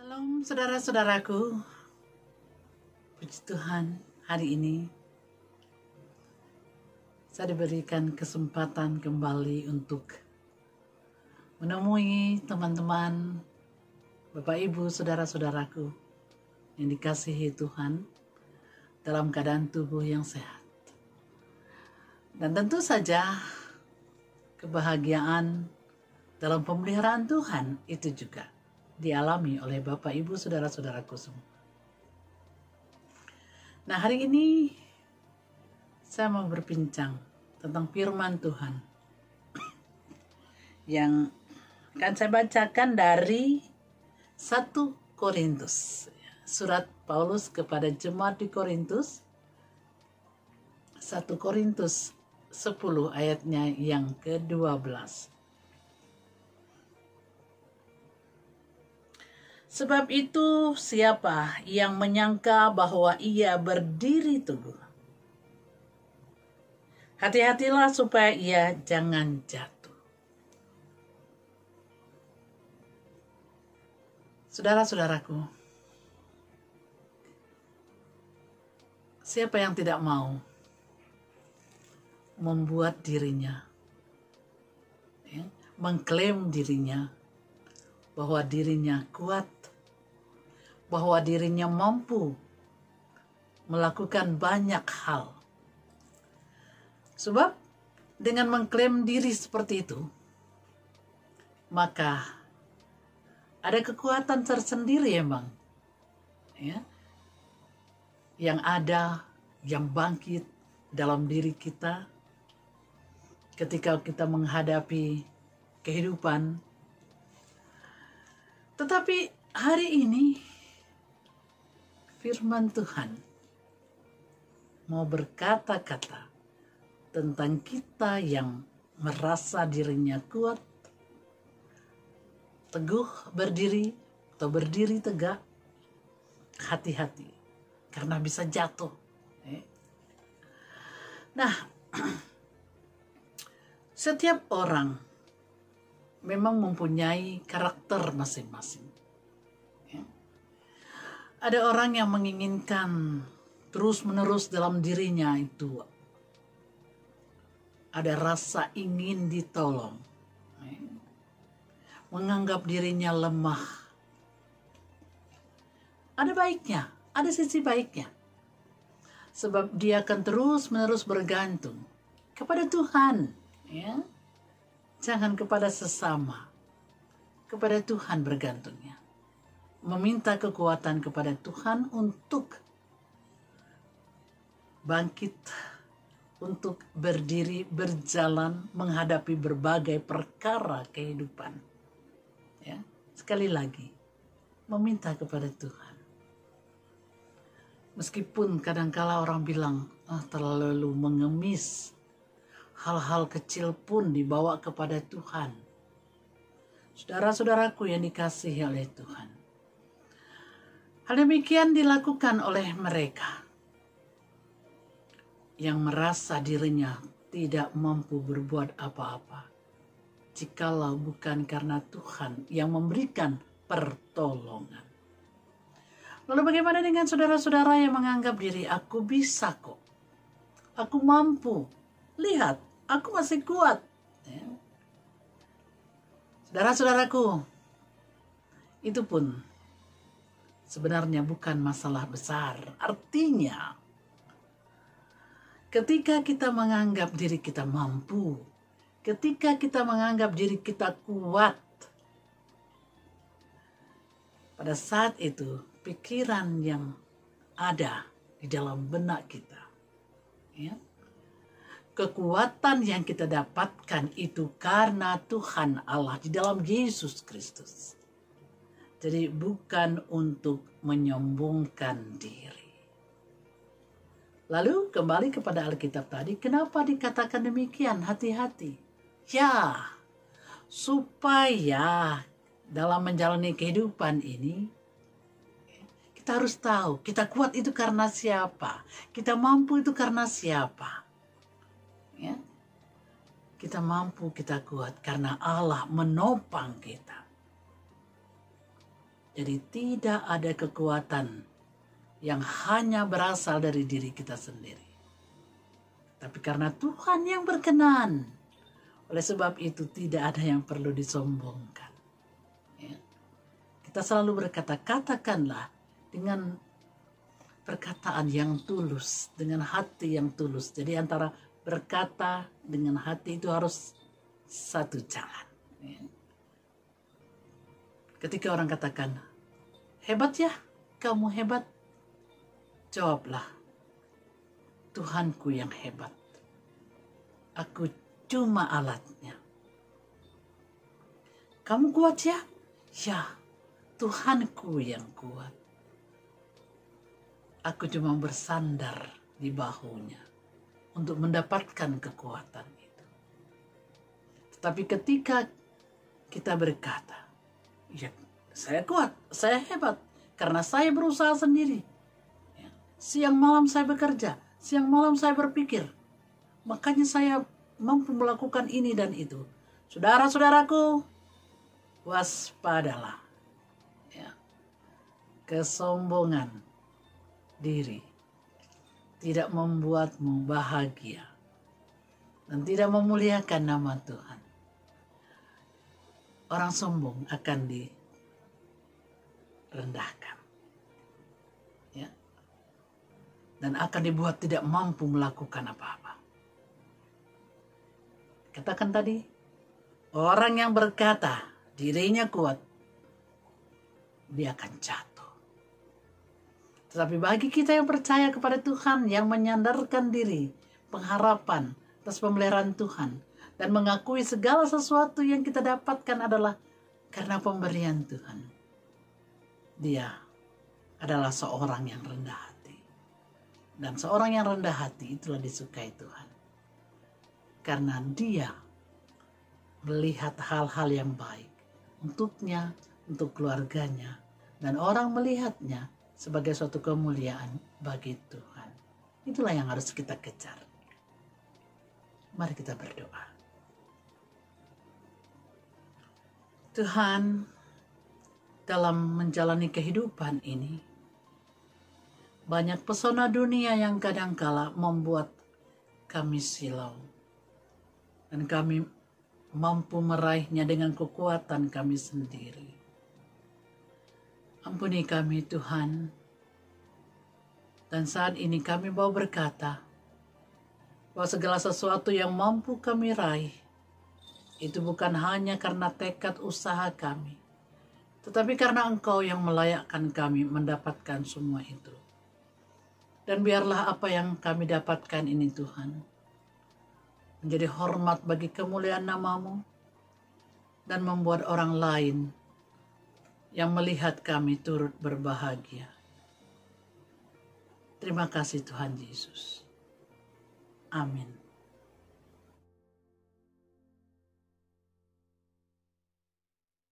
Salam saudara-saudaraku, puji Tuhan hari ini saya diberikan kesempatan kembali untuk menemui teman-teman, Bapak Ibu, saudara-saudaraku yang dikasihi Tuhan dalam keadaan tubuh yang sehat. Dan tentu saja kebahagiaan dalam pemeliharaan Tuhan itu juga dialami oleh Bapak Ibu saudara-saudaraku semua. Nah, hari ini saya mau berbincang tentang firman Tuhan yang akan saya bacakan dari 1 Korintus, surat Paulus kepada jemaat di Korintus, 1 Korintus 10 ayatnya yang ke-12. Sebab itu, siapa yang menyangka bahwa ia berdiri teguh, hati-hatilah supaya ia jangan jatuh. Saudara-saudaraku, siapa yang tidak mau membuat dirinya, mengklaim dirinya, bahwa dirinya kuat, bahwa dirinya mampu melakukan banyak hal. Sebab dengan mengklaim diri seperti itu, maka ada kekuatan tersendiri emang, yang ada, yang bangkit dalam diri kita ketika kita menghadapi kehidupan. Tetapi hari ini firman Tuhan mau berkata-kata tentang kita yang merasa dirinya kuat, teguh berdiri atau berdiri tegak. Hati-hati karena bisa jatuh. Nah, setiap orang memang mempunyai karakter masing-masing. Ada orang yang menginginkan terus-menerus dalam dirinya itu ada rasa ingin ditolong, menganggap dirinya lemah. Ada baiknya, ada sisi baiknya, sebab dia akan terus-menerus bergantung kepada Tuhan, jangan kepada sesama, kepada Tuhan bergantungnya. Meminta kekuatan kepada Tuhan untuk bangkit, untuk berdiri, berjalan, menghadapi berbagai perkara kehidupan. Sekali lagi, meminta kepada Tuhan. Meskipun kadangkala orang bilang, terlalu mengemis, hal-hal kecil pun dibawa kepada Tuhan. Saudara-saudaraku yang dikasihi oleh Tuhan, hal demikian dilakukan oleh mereka yang merasa dirinya tidak mampu berbuat apa-apa jikalau bukan karena Tuhan yang memberikan pertolongan. Lalu bagaimana dengan saudara-saudara yang menganggap diri, aku bisa kok, aku mampu, lihat, aku masih kuat. Saudara-saudaraku, itu pun sebenarnya bukan masalah besar. Artinya, ketika kita menganggap diri kita mampu, ketika kita menganggap diri kita kuat, pada saat itu pikiran yang ada di dalam benak kita, kekuatan yang kita dapatkan itu karena Tuhan Allah di dalam Yesus Kristus. Jadi bukan untuk menyombongkan diri. Lalu kembali kepada Alkitab tadi, kenapa dikatakan demikian? Hati-hati. Ya, supaya dalam menjalani kehidupan ini, kita harus tahu, kita kuat itu karena siapa? Kita mampu itu karena siapa? Kita mampu, kita kuat karena Allah menopang kita. Jadi tidak ada kekuatan yang hanya berasal dari diri kita sendiri. Tapi karena Tuhan yang berkenan, oleh sebab itu tidak ada yang perlu disombongkan. Ya. Kita selalu berkata, katakanlah dengan perkataan yang tulus, dengan hati yang tulus. Jadi antara berkata dengan hati itu harus satu jalan. Ya. Ketika orang katakan, hebat ya, kamu hebat. Jawablah, Tuhanku yang hebat. Aku cuma alatnya. Kamu kuat ya? Ya, Tuhanku yang kuat. Aku cuma bersandar di bahunya untuk mendapatkan kekuatan itu. Tetapi ketika kita berkata, ya, saya kuat, saya hebat, karena saya berusaha sendiri. Ya, siang malam saya bekerja, siang malam saya berpikir, makanya saya mampu melakukan ini dan itu. Saudara-saudaraku, waspadalah. Ya, kesombongan diri tidak membuatmu bahagia dan tidak memuliakan nama Tuhan. Orang sombong akan direndahkan, ya, dan akan dibuat tidak mampu melakukan apa-apa. Katakan tadi, orang yang berkata dirinya kuat, dia akan jatuh. Tetapi bagi kita yang percaya kepada Tuhan, yang menyandarkan diri, pengharapan atas pemeliharaan Tuhan, dan mengakui segala sesuatu yang kita dapatkan adalah karena pemberian Tuhan, dia adalah seorang yang rendah hati. Dan seorang yang rendah hati itulah disukai Tuhan. Karena dia melihat hal-hal yang baik untuknya, untuk keluarganya, dan orang melihatnya sebagai suatu kemuliaan bagi Tuhan. Itulah yang harus kita kejar. Mari kita berdoa. Tuhan, dalam menjalani kehidupan ini, banyak pesona dunia yang kadangkala membuat kami silau. Dan kami mampu meraihnya dengan kekuatan kami sendiri. Ampuni kami Tuhan. Dan saat ini kami mau berkata bahwa segala sesuatu yang mampu kami raih itu bukan hanya karena tekad usaha kami, tetapi karena Engkau yang melayakkan kami mendapatkan semua itu. Dan biarlah apa yang kami dapatkan ini Tuhan menjadi hormat bagi kemuliaan nama-Mu dan membuat orang lain yang melihat kami turut berbahagia. Terima kasih Tuhan Yesus. Amin.